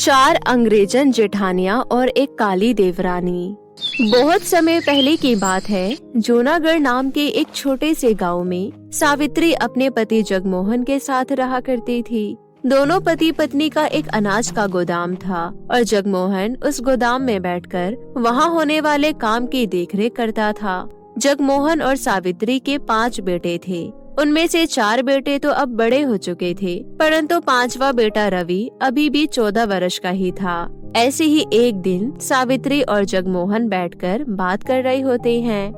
4 अंग्रेजन जेठानियां और एक काली देवरानी। बहुत समय पहले की बात है। जूनागढ़ नाम के एक छोटे से गांव में सावित्री अपने पति जगमोहन के साथ रहा करती थी। दोनों पति पत्नी का एक अनाज का गोदाम था और जगमोहन उस गोदाम में बैठकर वहां होने वाले काम की देखरेख करता था। जगमोहन और सावित्री के 5 बेटे थे। उनमें से 4 बेटे तो अब बड़े हो चुके थे, परंतु 5वां बेटा रवि अभी भी 14 वर्ष का ही था। ऐसे ही एक दिन सावित्री और जगमोहन बैठकर बात कर रहे होते हैं।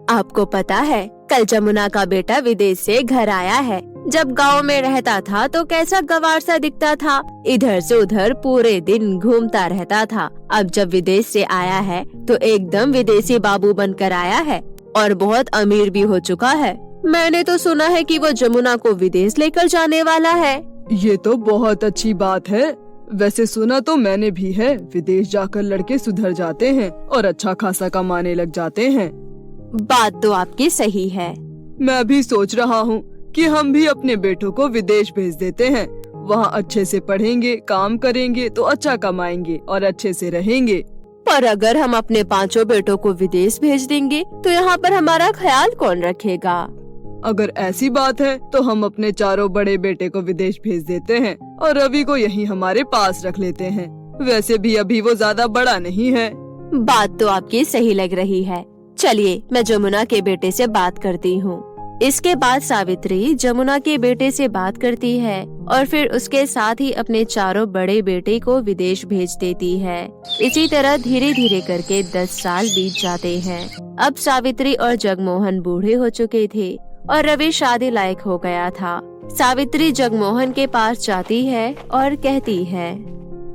आपको पता है, कल जमुना का बेटा विदेश से घर आया है। जब गांव में रहता था तो कैसा गंवार सा दिखता था, इधर से उधर पूरे दिन घूमता रहता था। अब जब विदेश से आया है तो एकदम विदेशी बाबू बनकर आया है और बहुत अमीर भी हो चुका है। मैंने तो सुना है कि वो जमुना को विदेश लेकर जाने वाला है। ये तो बहुत अच्छी बात है। वैसे सुना तो मैंने भी है, विदेश जाकर लड़के सुधर जाते हैं और अच्छा खासा कमाने लग जाते हैं। बात तो आपकी सही है। मैं भी सोच रहा हूँ कि हम भी अपने बेटों को विदेश भेज देते हैं। वहाँ अच्छे से पढ़ेंगे, काम करेंगे तो अच्छा कमाएंगे और अच्छे से रहेंगे। पर अगर हम अपने 5 बेटों को विदेश भेज देंगे तो यहाँ पर हमारा ख्याल कौन रखेगा? अगर ऐसी बात है तो हम अपने 4 बड़े बेटे को विदेश भेज देते हैं और रवि को यहीं हमारे पास रख लेते हैं। वैसे भी अभी वो ज्यादा बड़ा नहीं है। बात तो आपकी सही लग रही है। चलिए, मैं जमुना के बेटे से बात करती हूँ। इसके बाद सावित्री जमुना के बेटे से बात करती है और फिर उसके साथ ही अपने 4 बड़े बेटे को विदेश भेज देती है। इसी तरह धीरे धीरे करके 10 साल बीत जाते हैं। अब सावित्री और जगमोहन बूढ़े हो चुके थे और रवि शादी लायक हो गया था। सावित्री जगमोहन के पास जाती है और कहती है,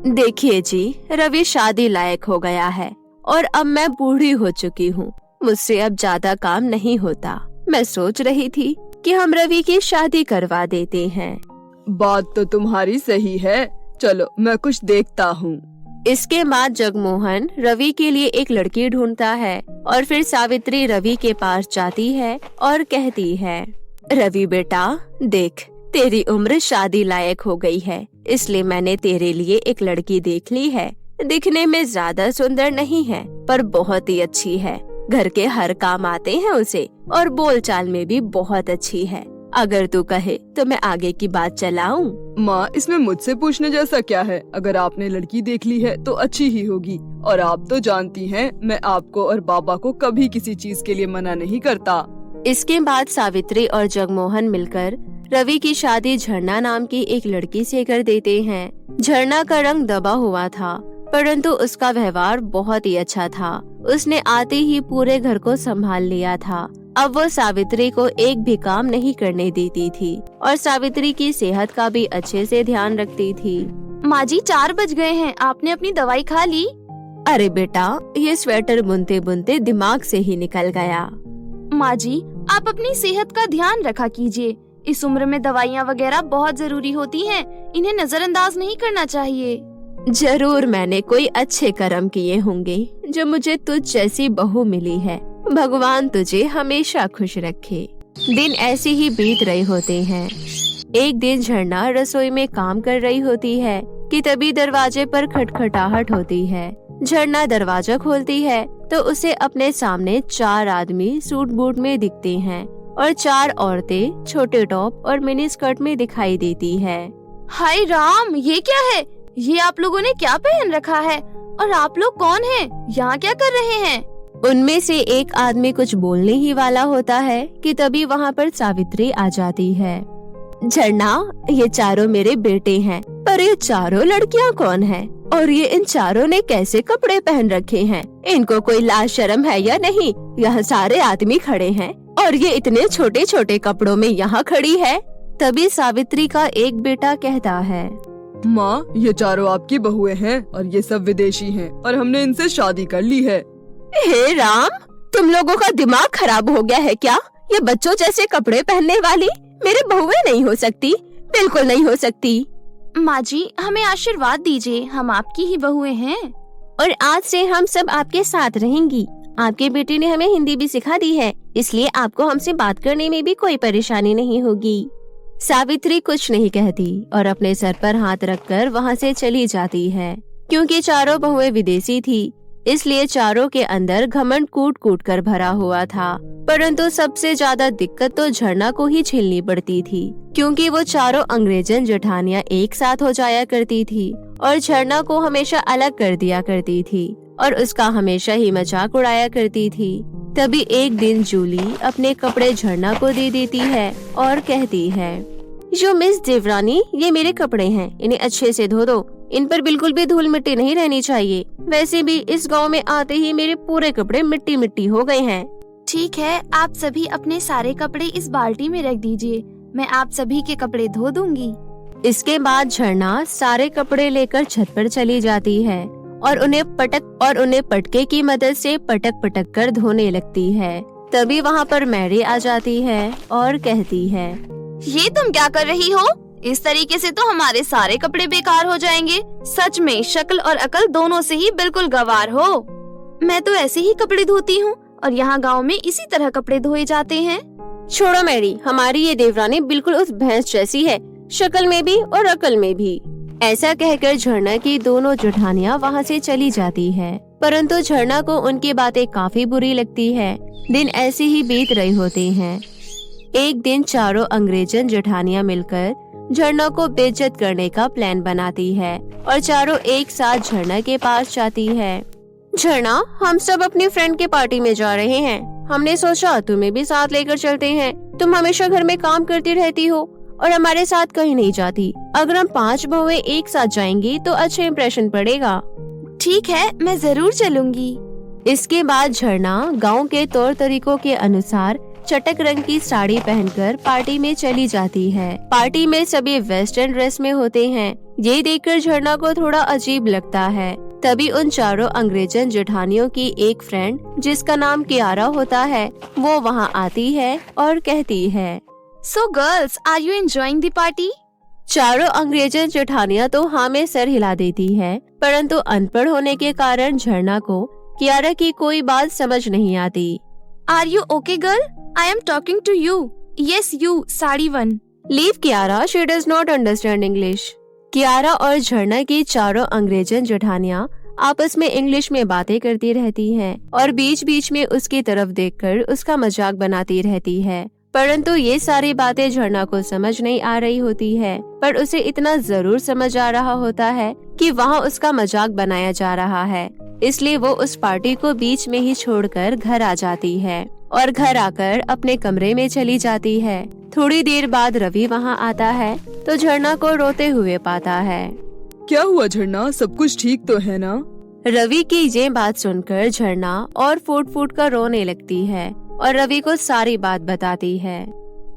देखिए जी, रवि शादी लायक हो गया है और अब मैं बूढ़ी हो चुकी हूँ। मुझसे अब ज्यादा काम नहीं होता। मैं सोच रही थी कि हम रवि की शादी करवा देते हैं। बात तो तुम्हारी सही है। चलो, मैं कुछ देखता हूँ। इसके बाद जगमोहन रवि के लिए एक लड़की ढूंढता है और फिर सावित्री रवि के पास जाती है और कहती है, रवि बेटा, देख, तेरी उम्र शादी लायक हो गई है, इसलिए मैंने तेरे लिए एक लड़की देख ली है। दिखने में ज्यादा सुंदर नहीं है पर बहुत ही अच्छी है। घर के हर काम आते हैं उसे और बोलचाल में भी बहुत अच्छी है। अगर तू कहे तो मैं आगे की बात चलाऊं। माँ, इसमें मुझसे पूछने जैसा क्या है? अगर आपने लड़की देख ली है तो अच्छी ही होगी और आप तो जानती हैं मैं आपको और बाबा को कभी किसी चीज के लिए मना नहीं करता। इसके बाद सावित्री और जगमोहन मिलकर रवि की शादी झरना नाम की एक लड़की से कर देते हैं। झरना का रंग दबा हुआ था परंतु उसका व्यवहार बहुत ही अच्छा था। उसने आते ही पूरे घर को संभाल लिया था। अब वो सावित्री को एक भी काम नहीं करने देती थी और सावित्री की सेहत का भी अच्छे से ध्यान रखती थी। माँ जी, 4 बज गए हैं, आपने अपनी दवाई खा ली? अरे बेटा, ये स्वेटर बुनते बुनते दिमाग से ही निकल गया। माँ जी, आप अपनी सेहत का ध्यान रखा कीजिए। इस उम्र में दवाइयाँ वगैरह बहुत जरूरी होती हैं, इन्हें नजरअंदाज नहीं करना चाहिए। जरूर मैंने कोई अच्छे कर्म किए होंगे जो मुझे तुझ जैसी बहू मिली है। भगवान तुझे हमेशा खुश रखे। दिन ऐसे ही बीत रहे होते हैं। एक दिन झरना रसोई में काम कर रही होती है कि तभी दरवाजे पर खटखटाहट होती है। झरना दरवाजा खोलती है तो उसे अपने सामने 4 आदमी सूट बूट में दिखते हैं और 4 औरतें छोटे टॉप और मिनी स्कर्ट में दिखाई देती है। हाय राम, ये क्या है? ये आप लोगों ने क्या पहन रखा है? और आप लोग कौन हैं? यहाँ क्या कर रहे हैं? उनमें से एक आदमी कुछ बोलने ही वाला होता है कि तभी वहाँ पर सावित्री आ जाती है। झरना, ये 4 मेरे बेटे हैं, पर ये 4 लड़कियाँ कौन हैं? और ये इन 4 ने कैसे कपड़े पहन रखे हैं? इनको कोई लाज शर्म है या नहीं? यहाँ सारे आदमी खड़े हैं और ये इतने छोटे छोटे कपड़ों में यहाँ खड़ी है। तभी सावित्री का एक बेटा कहता है, माँ, ये 4 आपकी बहुएं हैं और ये सब विदेशी हैं और हमने इनसे शादी कर ली है। हे राम, तुम लोगों का दिमाग खराब हो गया है क्या? ये बच्चों जैसे कपड़े पहनने वाली मेरी बहुएं नहीं हो सकती, बिल्कुल नहीं हो सकती। माँ जी, हमें आशीर्वाद दीजिए, हम आपकी ही बहुएं हैं और आज से हम सब आपके साथ रहेंगी। आपके बेटे ने हमें हिंदी भी सिखा दी है, इसलिए आपको हमसे बात करने में भी कोई परेशानी नहीं होगी। सावित्री कुछ नहीं कहती और अपने सर पर हाथ रखकर वहाँ से चली जाती है। क्योंकि चारों बहुएं विदेशी थी, इसलिए चारों के अंदर घमंड कूट कूट कर भरा हुआ था। परंतु सबसे ज्यादा दिक्कत तो झरना को ही झेलनी पड़ती थी, क्योंकि वो चारों अंग्रेजन जेठानियां एक साथ हो जाया करती थी और झरना को हमेशा अलग कर दिया करती थी और उसका हमेशा ही मजाक उड़ाया करती थी। तभी एक दिन जूली अपने कपड़े झरना को दे देती है और कहती है, जो मिस देवरानी, ये मेरे कपड़े हैं, इन्हें अच्छे से धो दो। इन पर बिल्कुल भी धूल मिट्टी नहीं रहनी चाहिए। वैसे भी इस गांव में आते ही मेरे पूरे कपड़े मिट्टी मिट्टी हो गए हैं। ठीक है, आप सभी अपने सारे कपड़े इस बाल्टी में रख दीजिए, मैं आप सभी के कपड़े धो दूंगी। इसके बाद झरना सारे कपड़े लेकर छत पर चली जाती है और उन्हें पटके की मदद से पटक पटक कर धोने लगती है। तभी वहाँ पर मैरी आ जाती है और कहती है, ये तुम क्या कर रही हो? इस तरीके से तो हमारे सारे कपड़े बेकार हो जाएंगे। सच में शक्ल और अकल दोनों से ही बिल्कुल गवार हो। मैं तो ऐसे ही कपड़े धोती हूँ और यहाँ गांव में इसी तरह कपड़े धोए जाते हैं। छोड़ो मैरी, हमारी ये देवरानी बिल्कुल उस भैंस जैसी है, शक्ल में भी और अकल में भी। ऐसा कहकर झरना की दोनों जेठानियां वहाँ से चली जाती है। परंतु झरना को उनकी बातें काफी बुरी लगती है। दिन ऐसे ही बीत रहे होते हैं। एक दिन चारों अंग्रेजन जेठानियां मिलकर झरना को बेइज्जत करने का प्लान बनाती है और चारों एक साथ झरना के पास जाती है। झरना, हम सब अपनी फ्रेंड के पार्टी में जा रहे हैं। हमने सोचा तुम्हें भी साथ लेकर चलते हैं। तुम हमेशा घर में काम करती रहती हो और हमारे साथ कहीं नहीं जाती। अगर हम 5 बहुएं एक साथ जाएंगी तो अच्छा इम्प्रेशन पड़ेगा। ठीक है, मैं जरूर चलूंगी। इसके बाद झरना गांव के तौर तरीकों के अनुसार चटक रंग की साड़ी पहनकर पार्टी में चली जाती है। पार्टी में सभी वेस्टर्न ड्रेस में होते हैं। ये देखकर झरना को थोड़ा अजीब लगता है। तभी उन चारों अंग्रेजन जेठानियों की एक फ्रेंड, जिसका नाम कियारा होता है, वो वहाँ आती है और कहती है, So girls, are you enjoying the party? चारों अंग्रेजन जेठानियां तो हाँ में सर हिला देती है, परंतु अनपढ़ होने के कारण झरना को कियारा की कोई बात समझ नहीं आती। Are you okay, girl? I am talking to you. Yes, you, sari 1. Leave Kiara, she does not understand English. Kiara और झरना की चारों अंग्रेजन जेठानियां आपस में इंग्लिश में बातें करती रहती हैं और बीच बीच में उसकी तरफ देखकर उसका मजाक बनाती रहती है। परंतु ये सारी बातें झरना को समझ नहीं आ रही होती है, पर उसे इतना जरूर समझ आ रहा होता है कि वहाँ उसका मजाक बनाया जा रहा है। इसलिए वो उस पार्टी को बीच में ही छोड़कर घर आ जाती है और घर आकर अपने कमरे में चली जाती है। थोड़ी देर बाद रवि वहाँ आता है तो झरना को रोते हुए पाता है। क्या हुआ झरना, सब कुछ ठीक तो है ना? रवि की ये बात सुनकर झरना और फूट फूट कर रोने लगती है और रवि को सारी बात बताती है।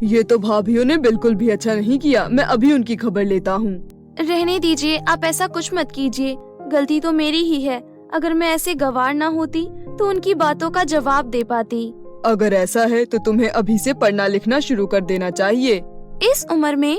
ये तो भाभीयों ने बिल्कुल भी अच्छा नहीं किया। मैं अभी उनकी खबर लेता हूँ। रहने दीजिए, आप ऐसा कुछ मत कीजिए। गलती तो मेरी ही है। अगर मैं ऐसे गवार ना होती तो उनकी बातों का जवाब दे पाती। अगर ऐसा है तो तुम्हें अभी से पढ़ना लिखना शुरू कर देना चाहिए। इस उम्र में?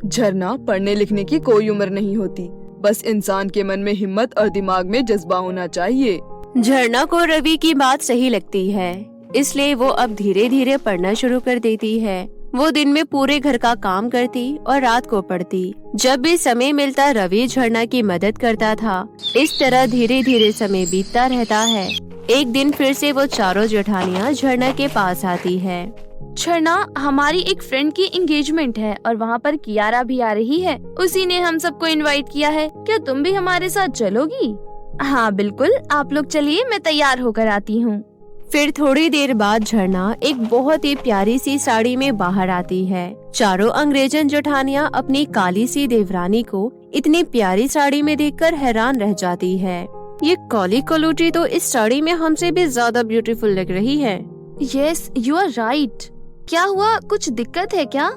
झरना, पढ़ने लिखने की कोई उम्र नहीं होती। बस इंसान के मन में हिम्मत और दिमाग में जज्बा होना चाहिए। झरना को रवि की बात सही लगती है, इसलिए वो अब धीरे धीरे पढ़ना शुरू कर देती है। वो दिन में पूरे घर का काम करती और रात को पढ़ती। जब भी समय मिलता रवि झरना की मदद करता था। इस तरह धीरे धीरे समय बीतता रहता है। एक दिन फिर से वो चारों जेठानियां झरना के पास आती है। झरना, हमारी एक फ्रेंड की एंगेजमेंट है और वहाँ पर कियारा भी आ रही है। उसी ने हम सबको इनवाइट किया है। क्या तुम भी हमारे साथ चलोगी? हाँ बिल्कुल, आप लोग चलिए, मैं तैयार होकर आती हूँ। फिर थोड़ी देर बाद झरना एक बहुत ही प्यारी सी साड़ी में बाहर आती है। चारों अंग्रेजन जेठानियां अपनी काली सी देवरानी को इतनी प्यारी साड़ी में देखकर हैरान रह जाती है। ये काली कलूटी तो इस साड़ी में हमसे भी ज्यादा ब्यूटीफुल लग रही है। Yes, you are right. क्या हुआ, कुछ दिक्कत है क्या?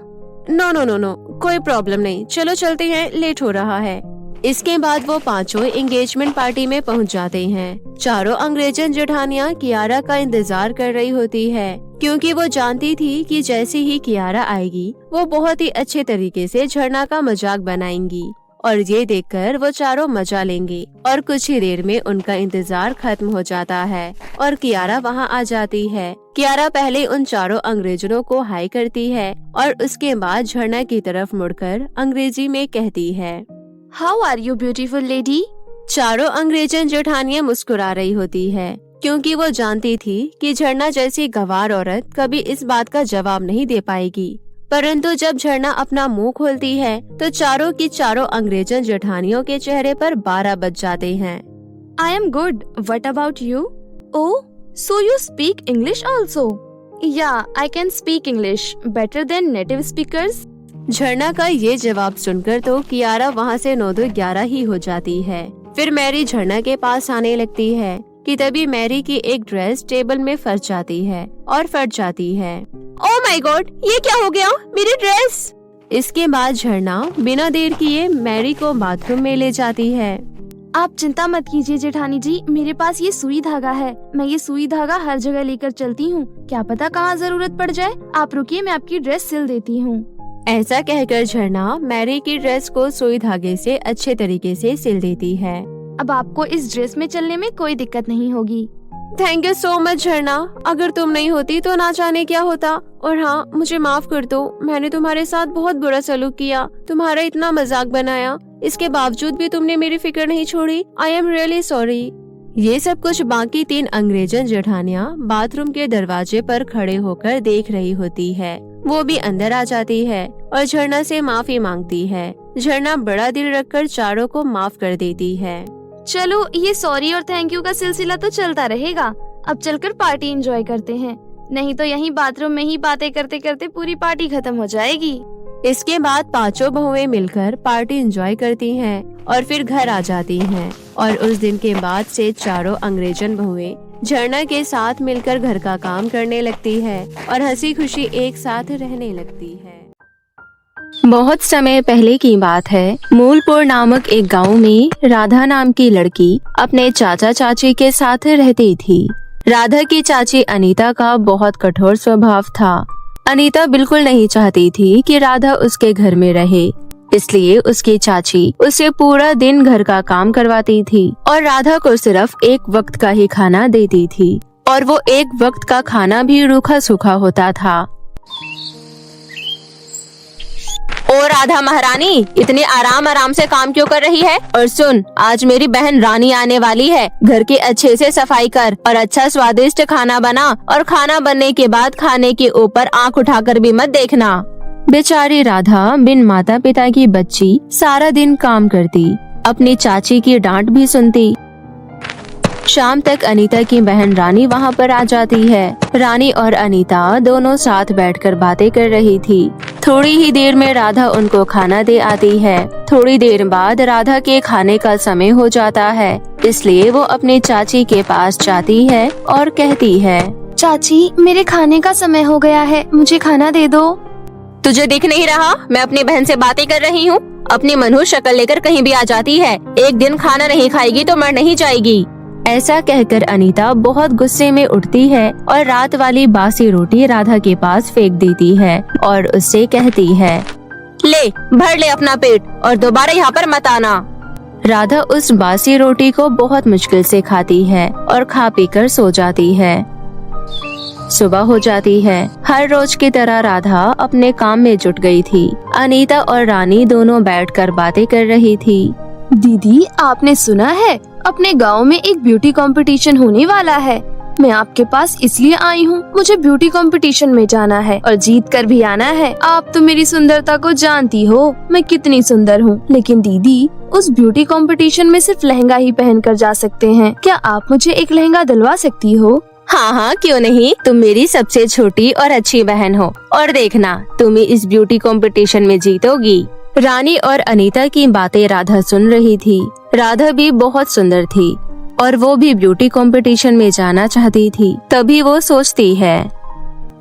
नो नो नो नो, कोई प्रॉब्लम नहीं, चलो चलते हैं, लेट हो रहा है। इसके बाद वो पांचों एंगेजमेंट पार्टी में पहुंच जाते हैं। चारों अंग्रेजन जेठानियां कियारा का इंतजार कर रही होती है, क्योंकि वो जानती थी कि जैसे ही कियारा आएगी वो बहुत ही अच्छे तरीके से झरना का मजाक बनाएंगी और ये देखकर वो चारों मजा लेंगे और कुछ ही देर में उनका इंतजार खत्म हो जाता है और कियारा वहाँ आ जाती है। कियारा पहले उन चारों अंग्रेजों को हाय करती है और उसके बाद झरना की तरफ मुड़कर अंग्रेजी में कहती है, how are you beautiful lady. चारों अंग्रेजन जेठानियाँ मुस्कुरा रही होती है क्योंकि वो जानती थी कि झरना जैसी गंवार औरत कभी इस बात का जवाब नहीं दे पाएगी। परंतु जब झरना अपना मुंह खोलती है तो चारों की चारों अंग्रेजन जेठानियों के चेहरे पर 12 बज जाते हैं। I am good, what about you? Oh, so you speak English also? Yeah, I can speak English better than native speakers. झरना का ये जवाब सुनकर तो कियारा वहाँ से 9-11 ही हो जाती है। फिर मैरी झरना के पास आने लगती है कि तभी मैरी की एक ड्रेस टेबल में फंस जाती है और फट जाती है। ओह माय गॉड, ये क्या हो गया, मेरी ड्रेस। इसके बाद झरना बिना देर किए मैरी को बाथरूम में ले जाती है। आप चिंता मत कीजिए जेठानी जी, मेरे पास ये सुई धागा है। मैं ये सुई धागा हर जगह लेकर चलती हूँ, क्या पता कहाँ जरूरत पड़ जाए। आप रुकिए, मैं आपकी ड्रेस सिल देती हूँ। ऐसा कहकर झरना मैरी की ड्रेस को सुई धागे से अच्छे तरीके से सिल देती है। अब आपको इस ड्रेस में चलने में कोई दिक्कत नहीं होगी। थैंक यू सो मच झरना, अगर तुम नहीं होती तो ना जाने क्या होता। और हाँ, मुझे माफ कर दो, मैंने तुम्हारे साथ बहुत बुरा सलूक किया, तुम्हारा इतना मजाक बनाया, इसके बावजूद भी तुमने मेरी फिक्र नहीं छोड़ी। I am really sorry. ये सब कुछ बाकी 3 अंग्रेजन जेठानियाँ बाथरूम के दरवाजे पर खड़े होकर देख रही होती है। वो भी अंदर आ जाती है और झरना से माफी मांगती है। झरना बड़ा दिल रखकर चारों को माफ कर देती है। चलो, ये सॉरी और थैंक यू का सिलसिला तो चलता रहेगा। अब चलकर पार्टी एंजॉय करते हैं, नहीं तो यहीं बाथरूम में ही बातें करते करते पूरी पार्टी खत्म हो जाएगी। इसके बाद 5 बहुएं मिलकर पार्टी एंजॉय करती हैं और फिर घर आ जाती हैं। और उस दिन के बाद से चारों अंग्रेजन बहुएं झरना के साथ मिलकर घर का काम करने लगती है और हंसी खुशी एक साथ रहने लगती है। बहुत समय पहले की बात है। मूलपुर नामक एक गांव में राधा नाम की लड़की अपने चाचा चाची के साथ रहती थी। राधा की चाची अनीता का बहुत कठोर स्वभाव था। अनीता बिल्कुल नहीं चाहती थी कि राधा उसके घर में रहे, इसलिए उसकी चाची उसे पूरा दिन घर का काम करवाती थी और राधा को सिर्फ एक वक्त का ही खाना देती थी और वो एक वक्त का खाना भी रूखा सूखा होता था। ओ राधा महारानी, इतने आराम से काम क्यों कर रही है? और सुन, आज मेरी बहन रानी आने वाली है, घर की अच्छे से सफाई कर और अच्छा स्वादिष्ट खाना बना और खाना बनने के बाद खाने के ऊपर आंख उठाकर भी मत देखना। बेचारी राधा बिन माता पिता की बच्ची सारा दिन काम करती, अपनी चाची की डांट भी सुनती। शाम तक अनीता की बहन रानी वहाँ पर आ जाती है। रानी और अनीता दोनों साथ बैठकर बातें कर रही थी। थोड़ी ही देर में राधा उनको खाना दे आती है। थोड़ी देर बाद राधा के खाने का समय हो जाता है, इसलिए वो अपनी चाची के पास जाती है और कहती है, चाची, मेरे खाने का समय हो गया है, मुझे खाना दे दो। तुझे दिख नहीं रहा मैं अपनी बहन से बातें कर रही हूँ? अपनी मनहूस शक्ल लेकर कहीं भी आ जाती है। एक दिन खाना नहीं खाएगी तो मर नहीं जाएगी। ऐसा कहकर अनीता बहुत गुस्से में उठती है और रात वाली बासी रोटी राधा के पास फेंक देती है और उससे कहती है, ले भर ले अपना पेट और दोबारा यहाँ पर मत आना। राधा उस बासी रोटी को बहुत मुश्किल से खाती है और खा पी कर सो जाती है। सुबह हो जाती है। हर रोज की तरह राधा अपने काम में जुट गई थी। अनीता और रानी दोनों बैठकर बातें कर रही थी। दीदी, आपने सुना है अपने गांव में एक ब्यूटी कंपटीशन होने वाला है। मैं आपके पास इसलिए आई हूँ, मुझे ब्यूटी कंपटीशन में जाना है और जीत कर भी आना है। आप तो मेरी सुंदरता को जानती हो, मैं कितनी सुंदर हूँ। लेकिन दीदी, उस ब्यूटी कंपटीशन में सिर्फ लहंगा ही पहन कर जा सकते हैं। क्या आप मुझे एक लहंगा दिलवा सकती हो? हाँ, क्यों नहीं। तुम मेरी सबसे छोटी और अच्छी बहन हो और देखना तुम ही इस ब्यूटी कंपटीशन में जीतोगी। रानी और अनीता की बातें राधा सुन रही थी। राधा भी बहुत सुंदर थी और वो भी ब्यूटी कंपटीशन में जाना चाहती थी। तभी वो सोचती है,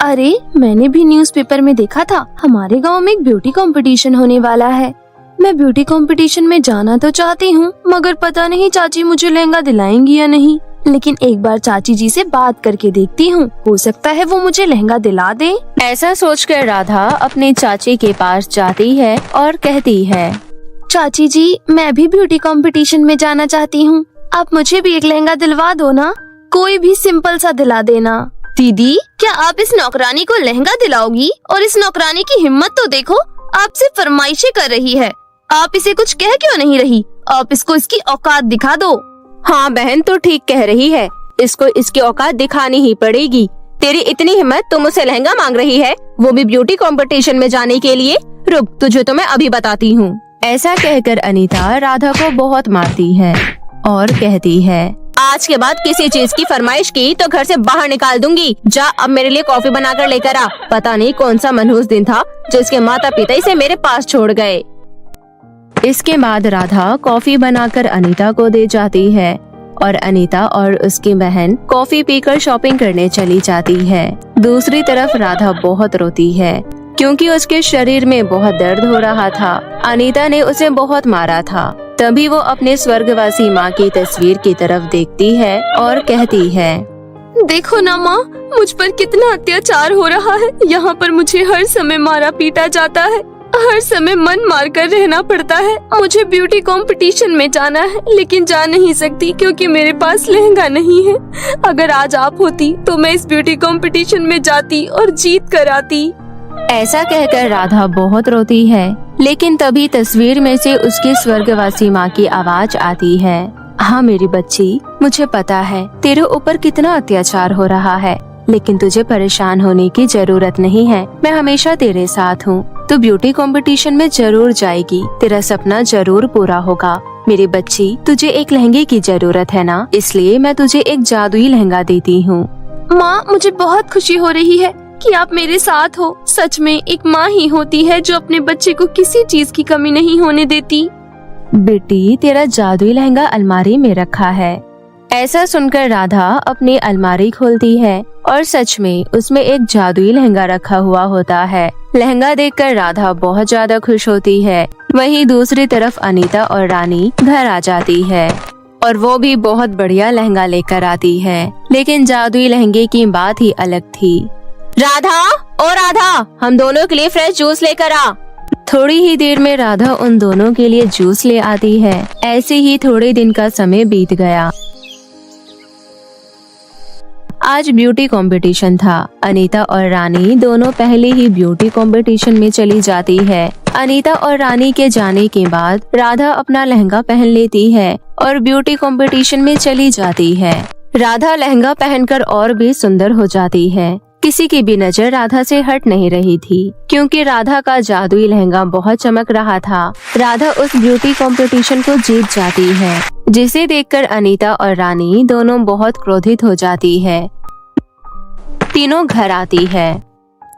अरे मैंने भी न्यूज़पेपर में देखा था हमारे गांव में एक ब्यूटी कंपटीशन होने वाला है। मैं ब्यूटी कंपटीशन में जाना तो चाहती हूँ, मगर पता नहीं चाची मुझे लहंगा दिलाएंगी या नहीं। लेकिन एक बार चाची जी से बात करके देखती हूँ, हो सकता है वो मुझे लहंगा दिला दे। ऐसा सोचकर राधा अपनी चाची के पास जाती है और कहती है, चाची जी, मैं भी ब्यूटी कंपटीशन में जाना चाहती हूँ। आप मुझे भी एक लहंगा दिलवा दो ना, कोई भी सिंपल सा दिला देना। दीदी, क्या आप इस नौकरानी को लहंगा दिलाओगी? और इस नौकरानी की हिम्मत तो देखो, आपसे फरमाइशें कर रही है। आप इसे कुछ कह क्यों नहीं रही? आप इसको इसकी औकात दिखा दो। हाँ बहन, तो ठीक कह रही है, इसको इसकी औकात दिखानी ही पड़ेगी। तेरी इतनी हिम्मत, तुम मुझसे लहंगा मांग रही है, वो भी ब्यूटी कंपटीशन में जाने के लिए? रुक, तुझे तो मैं अभी बताती हूँ। ऐसा कहकर अनीता राधा को बहुत मारती है और कहती है, आज के बाद किसी चीज की फरमाइश की तो घर से बाहर निकाल दूंगी। जा अब मेरे लिए कॉफी बनाकर लेकर आ। पता नहीं कौन सा मनहूस दिन था जो इसके माता पिता इसे मेरे पास छोड़ गए। इसके बाद राधा कॉफी बनाकर अनीता को दे जाती है और अनीता और उसकी बहन कॉफी पीकर शॉपिंग करने चली जाती है। दूसरी तरफ राधा बहुत रोती है क्योंकि उसके शरीर में बहुत दर्द हो रहा था। अनीता ने उसे बहुत मारा था। तभी वो अपने स्वर्गवासी माँ की तस्वीर की तरफ देखती है और कहती है, देखो ना माँ, मुझ पर कितना अत्याचार हो रहा है। यहाँ पर मुझे हर समय मारा पीटा जाता है, हर समय मन मार कर रहना पड़ता है। मुझे ब्यूटी कंपटीशन में जाना है, लेकिन जा नहीं सकती क्योंकि मेरे पास लहंगा नहीं है। अगर आज आप होती तो मैं इस ब्यूटी कंपटीशन में जाती और जीत कर आती। ऐसा कहकर राधा बहुत रोती है, लेकिन तभी तस्वीर में से उसकी स्वर्गवासी माँ की आवाज आती है, हाँ मेरी बच्ची, मुझे पता है तेरे ऊपर कितना अत्याचार हो रहा है, लेकिन तुझे परेशान होने की जरूरत नहीं है। मैं हमेशा तेरे साथ हूँ। तू ब्यूटी कंपटीशन में जरूर जाएगी, तेरा सपना जरूर पूरा होगा। मेरी बच्ची, तुझे एक लहंगे की जरूरत है ना, इसलिए मैं तुझे एक जादुई लहंगा देती हूँ। माँ, मुझे बहुत खुशी हो रही है कि आप मेरे साथ हो। सच में एक माँ ही होती है जो अपने बच्चे को किसी चीज की कमी नहीं होने देती। बेटी, तेरा जादुई लहंगा अलमारी में रखा है। ऐसा सुनकर राधा अपनी अलमारी खोलती है और सच में उसमें एक जादुई लहंगा रखा हुआ होता है। लहंगा देखकर राधा बहुत ज्यादा खुश होती है। वहीं दूसरी तरफ अनीता और रानी घर आ जाती है और वो भी बहुत बढ़िया लहंगा लेकर आती है, लेकिन जादुई लहंगे की बात ही अलग थी। राधा, ओ राधा, हम दोनों के लिए फ्रेश जूस लेकर आ। थोड़ी ही देर में राधा उन दोनों के लिए जूस ले आती है। ऐसे ही थोड़े दिन का समय बीत गया। आज ब्यूटी कंपटीशन था। अनीता और रानी दोनों पहले ही ब्यूटी कंपटीशन में चली जाती है। अनीता और रानी के जाने के बाद राधा अपना लहंगा पहन लेती है और ब्यूटी कंपटीशन में चली जाती है। राधा लहंगा पहनकर और भी सुंदर हो जाती है। किसी की भी नजर राधा से हट नहीं रही थी क्योंकि राधा का जादुई लहंगा बहुत चमक रहा था। राधा उस ब्यूटी कंपटीशन को जीत जाती है, जिसे देखकर अनीता और रानी दोनों बहुत क्रोधित हो जाती है। तीनों घर आती है।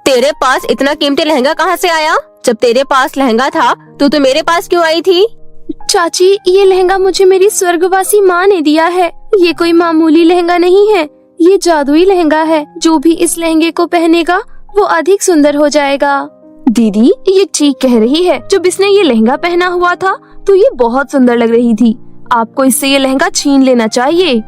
तेरे पास इतना कीमती लहंगा कहाँ से आया? जब तेरे पास लहंगा था तो मेरे पास क्यों आई थी? चाची, ये लहंगा मुझे मेरी स्वर्गवासी माँ ने दिया है। ये कोई मामूली लहंगा नहीं है, ये जादुई लहंगा है। जो भी इस लहंगे को पहनेगा वो अधिक सुंदर हो जाएगा। दीदी, ये ठीक कह रही है। जब इसने ये लहंगा पहना हुआ था तो ये बहुत सुंदर लग रही थी। आपको इससे ये लहंगा छीन लेना चाहिए।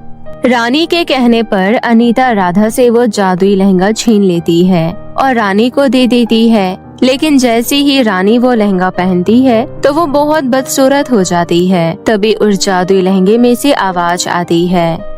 रानी के कहने पर अनीता राधा से वो जादुई लहंगा छीन लेती है और रानी को दे देती है। लेकिन जैसे ही रानी वो लहंगा पहनती है तो वो बहुत बदसूरत हो जाती है। तभी उस जादुई लहंगे में से आवाज आती है,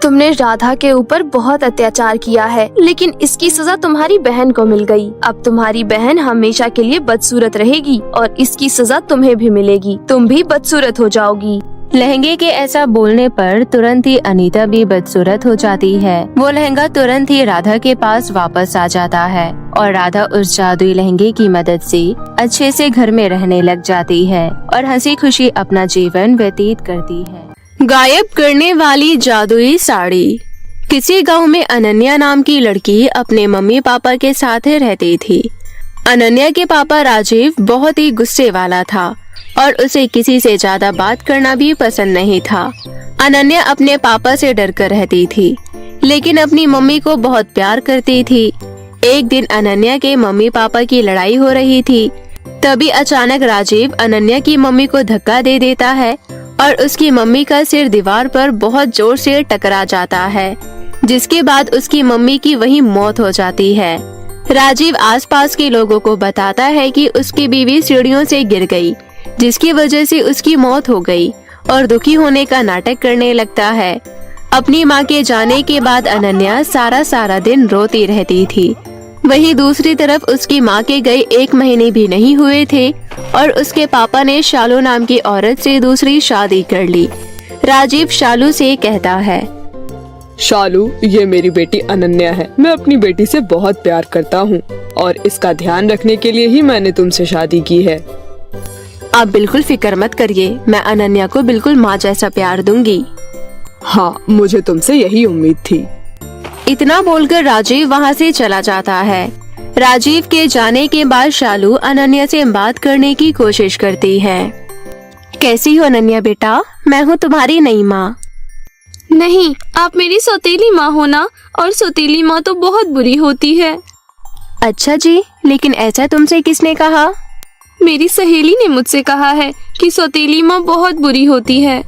तुमने राधा के ऊपर बहुत अत्याचार किया है, लेकिन इसकी सजा तुम्हारी बहन को मिल गई। अब तुम्हारी बहन हमेशा के लिए बदसूरत रहेगी और इसकी सजा तुम्हें भी मिलेगी। तुम भी बदसूरत हो जाओगी। लहंगे के ऐसा बोलने पर तुरंत ही अनीता भी बदसूरत हो जाती है। वो लहंगा तुरंत ही राधा के पास वापस आ जाता है और राधा उस जादुई लहंगे की मदद से अच्छे से घर में रहने लग जाती है और हंसी खुशी अपना जीवन व्यतीत करती है। गायब करने वाली जादुई साड़ी। किसी गांव में अनन्या नाम की लड़की अपने मम्मी पापा के साथ रहती थी। अनन्या के पापा राजीव बहुत ही गुस्से वाला था और उसे किसी से ज्यादा बात करना भी पसंद नहीं था। अनन्या अपने पापा से डर कर रहती थी, लेकिन अपनी मम्मी को बहुत प्यार करती थी। एक दिन अनन्या के मम्मी पापा की लड़ाई हो रही थी। तभी अचानक राजीव अनन्या की मम्मी को धक्का दे देता है और उसकी मम्मी का सिर दीवार पर बहुत जोर से टकरा जाता है, जिसके बाद उसकी मम्मी की वहीं मौत हो जाती है। राजीव आसपास के लोगों को बताता है कि उसकी बीवी सीढ़ियों से गिर गई, जिसकी वजह से उसकी मौत हो गई और दुखी होने का नाटक करने लगता है। अपनी माँ के जाने के बाद अनन्या सारा दिन रोती रहती थी। वहीं दूसरी तरफ उसकी माँ के गए 1 महीने भी नहीं हुए थे और उसके पापा ने शालू नाम की औरत से दूसरी शादी कर ली। राजीव शालू से कहता है, शालू, ये मेरी बेटी अनन्या है। मैं अपनी बेटी से बहुत प्यार करता हूँ और इसका ध्यान रखने के लिए ही मैंने तुमसे शादी की है। आप बिल्कुल फिक्र मत करिए, मैं अनन्या को बिल्कुल माँ जैसा प्यार दूंगी। हाँ, मुझे तुमसे यही उम्मीद थी। इतना बोलकर राजीव वहाँ से चला जाता है। राजीव के जाने के बाद शालू अनन्या से बात करने की कोशिश करती है। कैसी हो अनन्या बेटा, मैं हूँ तुम्हारी नई माँ। नहीं, आप मेरी सौतेली माँ हो ना, और सौतेली माँ तो बहुत बुरी होती है। अच्छा जी, लेकिन ऐसा तुमसे किसने कहा? मेरी सहेली ने मुझसे कहा है कि सौतेली माँ बहुत बुरी होती है।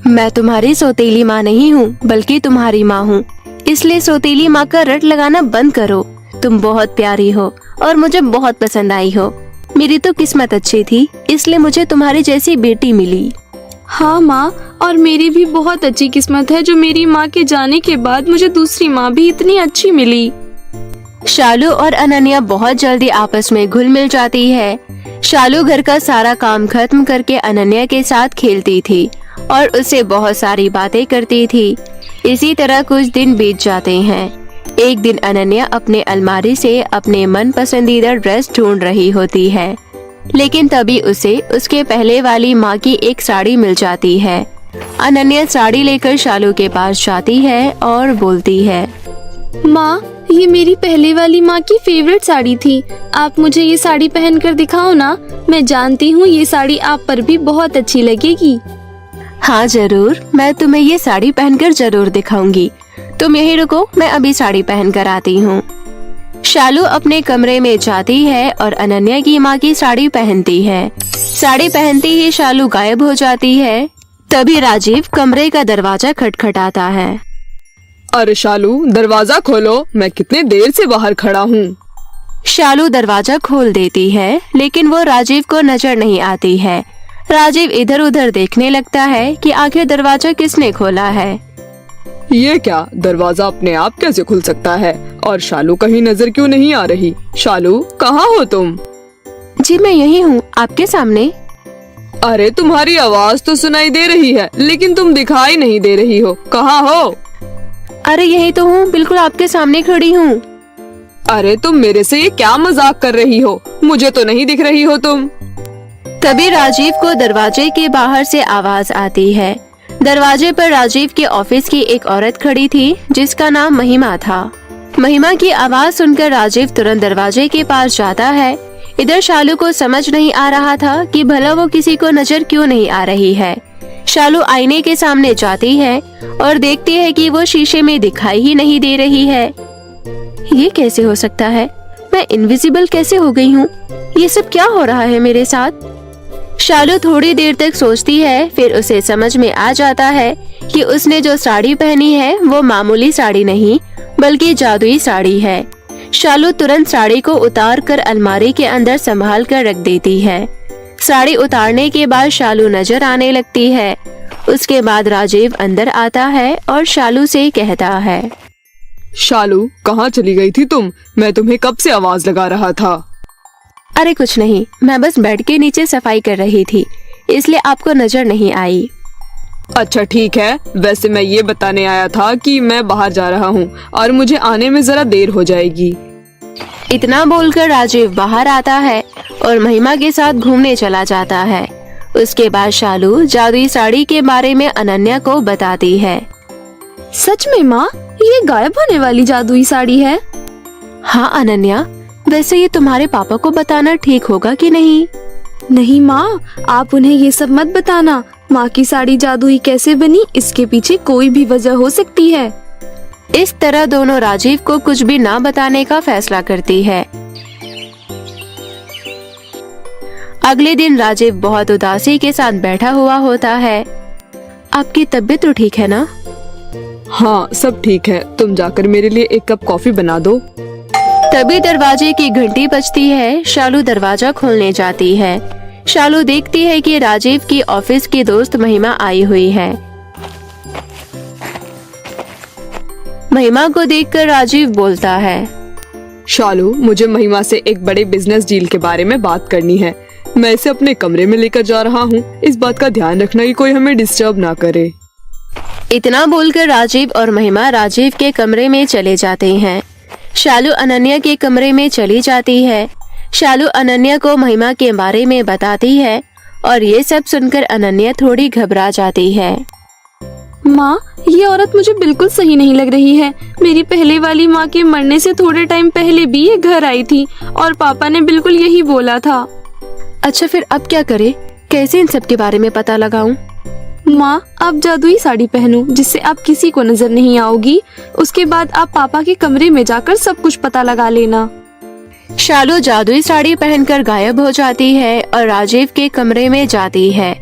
मैं तुम्हारी सौतेली माँ नहीं हूँ, बल्कि तुम्हारी माँ हूँ, इसलिए सौतेली माँ का रट लगाना बंद करो। तुम बहुत प्यारी हो और मुझे बहुत पसंद आई हो। मेरी तो किस्मत अच्छी थी, इसलिए मुझे तुम्हारी जैसी बेटी मिली। हाँ माँ, और मेरी भी बहुत अच्छी किस्मत है जो मेरी माँ के जाने के बाद मुझे दूसरी माँ भी इतनी अच्छी मिली। शालू और अनन्या बहुत जल्दी आपस में घुल मिल जाती है। शालू घर का सारा काम खत्म करके अनन्या के साथ खेलती थी और उससे बहुत सारी बातें करती थी। इसी तरह कुछ दिन बीत जाते हैं। एक दिन अनन्या अपने अलमारी से अपने मन पसंदीदा ड्रेस ढूंढ रही होती है, लेकिन तभी उसे उसके पहले वाली माँ की एक साड़ी मिल जाती है। अनन्या साड़ी लेकर शालू के पास जाती है और बोलती है, माँ, ये मेरी पहले वाली माँ की फेवरेट साड़ी थी। आप मुझे ये साड़ी पहन कर दिखाओ ना। मैं जानती हूँ ये साड़ी आप पर भी बहुत अच्छी लगेगी। हाँ जरूर, मैं तुम्हें ये साड़ी पहनकर जरूर दिखाऊंगी। तुम यहीं रुको, मैं अभी साड़ी पहन कर आती हूँ। शालू अपने कमरे में जाती है और अनन्या की माँ की साड़ी पहनती है। साड़ी पहनते ही शालू गायब हो जाती है। तभी राजीव कमरे का दरवाजा खटखटाता है। अरे शालू, दरवाजा खोलो, मैं कितने देर से बाहर खड़ा हूँ। शालू दरवाजा खोल देती है, लेकिन वो राजीव को नजर नहीं आती है। राजीव इधर उधर देखने लगता है कि आखिर दरवाजा किसने खोला है। ये क्या, दरवाजा अपने आप कैसे खुल सकता है? और शालू कहीं नजर क्यों नहीं आ रही? शालू, कहाँ हो तुम? जी मैं यही हूँ, आपके सामने। अरे तुम्हारी आवाज तो सुनाई दे रही है, लेकिन तुम दिखाई नहीं दे रही हो। कहाँ हो? अरे यही तो हूँ, बिल्कुल आपके सामने खड़ी हूँ। अरे तुम मेरे से ये क्या मजाक कर रही हो? मुझे तो नहीं दिख रही हो तुम। तभी राजीव को दरवाजे के बाहर से आवाज आती है। दरवाजे पर राजीव के ऑफिस की एक औरत खड़ी थी जिसका नाम महिमा था। महिमा की आवाज सुनकर राजीव तुरंत दरवाजे के पास जाता है। इधर शालू को समझ नहीं आ रहा था कि भला वो किसी को नजर क्यों नहीं आ रही है। शालू आईने के सामने जाती है और देखती है कि वो शीशे में दिखाई ही नहीं दे रही है। ये कैसे हो सकता है? मैं इनविजिबल कैसे हो गई हूँ? ये सब क्या हो रहा है मेरे साथ? शालू थोड़ी देर तक सोचती है, फिर उसे समझ में आ जाता है कि उसने जो साड़ी पहनी है वो मामूली साड़ी नहीं बल्कि जादुई साड़ी है। शालू तुरंत साड़ी को उतार कर अलमारी के अंदर संभाल कर रख देती है। साड़ी उतारने के बाद शालू नजर आने लगती है। उसके बाद राजीव अंदर आता है और शालू से कहता है, शालू, कहाँ चली गई थी तुम? मैं तुम्हें कब से आवाज लगा रहा था। अरे कुछ नहीं, मैं बस बेड के नीचे सफाई कर रही थी, इसलिए आपको नजर नहीं आई। अच्छा ठीक है, वैसे मैं ये बताने आया था कि मैं बाहर जा रहा हूँ और मुझे आने में जरा देर हो जाएगी। इतना बोलकर राजीव बाहर आता है और महिमा के साथ घूमने चला जाता है। उसके बाद शालू जादुई साड़ी के बारे में अनन्या को बताती है। सच में माँ, ये गायब होने वाली जादुई साड़ी है? हाँ अनन्या, वैसे ये तुम्हारे पापा को बताना ठीक होगा कि नहीं? नहीं माँ, आप उन्हें ये सब मत बताना। माँ की साड़ी जादुई कैसे बनी, इसके पीछे कोई भी वजह हो सकती है। इस तरह दोनों राजीव को कुछ भी ना बताने का फैसला करती है। अगले दिन राजीव बहुत उदासी के साथ बैठा हुआ होता है। आपकी तबीयत तो ठीक है ना? हाँ सब ठीक है, तुम जाकर मेरे लिए एक कप कॉफी बना दो। तभी दरवाजे की घंटी बजती है। शालू दरवाजा खोलने जाती है। शालू देखती है कि राजीव की ऑफिस की दोस्त महिमा आई हुई है। महिमा को देखकर राजीव बोलता है, शालू, मुझे महिमा से एक बड़े बिजनेस डील के बारे में बात करनी है। मैं इसे अपने कमरे में लेकर जा रहा हूँ। इस बात का ध्यान रखना कि कोई हमें डिस्टर्ब ना करे। इतना बोलकर राजीव और महिमा राजीव के कमरे में चले जाते हैं। शालू अनन्या के कमरे में चली जाती है। शालू अनन्या को महिमा के बारे में बताती है और ये सब सुनकर अनन्या थोड़ी घबरा जाती है। माँ, ये औरत मुझे बिल्कुल सही नहीं लग रही है। मेरी पहले वाली माँ के मरने से थोड़े टाइम पहले भी ये घर आई थी और पापा ने बिल्कुल यही बोला था। अच्छा, फिर अब क्या करे? कैसे इन सब के बारे में पता लगाऊं? माँ, आप जादुई साड़ी पहनो जिससे आप किसी को नजर नहीं आओगी। उसके बाद आप पापा के कमरे में जाकर सब कुछ पता लगा लेना। शालू जादुई साड़ी पहनकर गायब हो जाती है और राजीव के कमरे में जाती है।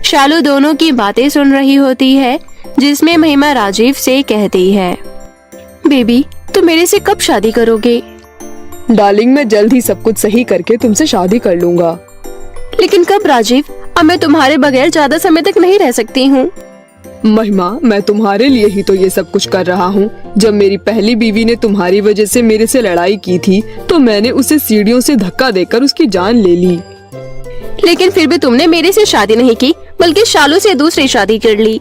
शालू दोनों की बातें सुन रही होती है, जिसमें महिमा राजीव से कहती है, बेबी, तुम मेरे से कब शादी करोगे? डार्लिंग, मैं जल्द ही सब कुछ सही करके तुमसे शादी कर लूंगा। लेकिन कब राजीव? अब मैं तुम्हारे बगैर ज्यादा समय तक नहीं रह सकती हूँ। महिमा, मैं तुम्हारे लिए ही तो ये सब कुछ कर रहा हूँ। जब मेरी पहली बीवी ने तुम्हारी वजह से मेरे से लड़ाई की थी तो मैंने उसे सीढ़ियों से धक्का देकर उसकी जान ले ली। लेकिन फिर भी तुमने मेरे से शादी नहीं की, बल्कि शालू से दूसरी शादी कर ली।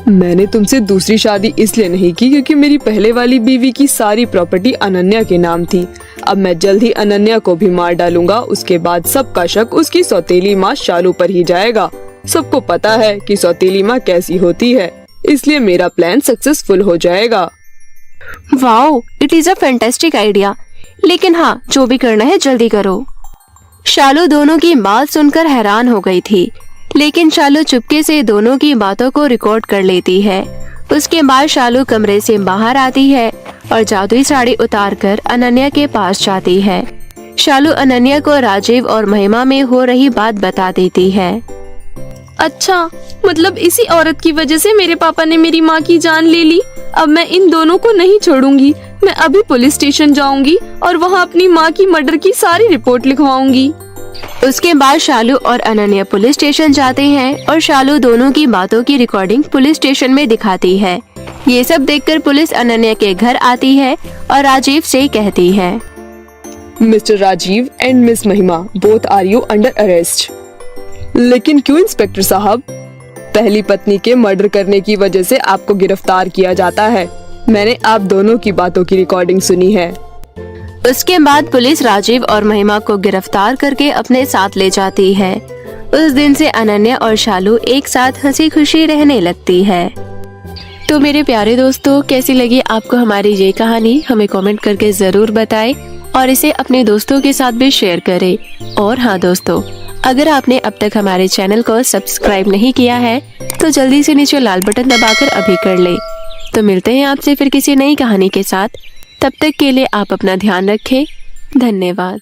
मैंने तुमसे दूसरी शादी इसलिए नहीं की क्योंकि मेरी पहले वाली बीवी की सारी प्रॉपर्टी अनन्या के नाम थी। अब मैं जल्द ही अनन्या को भी मार डालूंगा। उसके बाद सबका शक उसकी सौतेली माँ शालू पर ही जाएगा। सबको पता है कि सौतेली माँ कैसी होती है, इसलिए मेरा प्लान सक्सेसफुल हो जाएगा। Wow, it is a fantastic idea. लेकिन हाँ, जो भी करना है जल्दी करो। शालू दोनों की बात सुनकर हैरान हो गई थी, लेकिन शालू चुपके से दोनों की बातों को रिकॉर्ड कर लेती है। उसके बाद शालू कमरे से बाहर आती है और जादुई साड़ी उतारकर अनन्या के पास जाती है। शालू अनन्या को राजीव और महिमा में हो रही बात बता देती है। अच्छा, मतलब इसी औरत की वजह से मेरे पापा ने मेरी माँ की जान ले ली। अब मैं इन दोनों को नहीं छोड़ूंगी। मैं अभी पुलिस स्टेशन जाऊंगी और वहाँ अपनी माँ की मर्डर की सारी रिपोर्ट लिखवाऊंगी। उसके बाद शालू और अनन्या पुलिस स्टेशन जाते हैं और शालू दोनों की बातों की रिकॉर्डिंग पुलिस स्टेशन में दिखाती है। ये सब देखकर पुलिस अनन्या के घर आती है और राजीव से कहती है, mister Rajiv and miss Mahima, both are you under arrest. लेकिन क्यों इंस्पेक्टर साहब? पहली पत्नी के मर्डर करने की वजह से आपको गिरफ्तार किया जाता है। मैंने आप दोनों की बातों की रिकॉर्डिंग सुनी है। उसके बाद पुलिस राजीव और महिमा को गिरफ्तार करके अपने साथ ले जाती है। उस दिन से अनन्या और शालू एक साथ हंसी खुशी रहने लगती है। तो मेरे प्यारे दोस्तों, कैसी लगी आपको हमारी ये कहानी? हमें कमेंट करके जरूर बताएं और इसे अपने दोस्तों के साथ भी शेयर करें। और हाँ दोस्तों, अगर आपने अब तक हमारे चैनल को सब्सक्राइब नहीं किया है तो जल्दी से नीचे लाल बटन दबाकर अभी कर ले। तो मिलते हैं आपसे फिर किसी नई कहानी के साथ। तब तक के लिए आप अपना ध्यान रखें। धन्यवाद।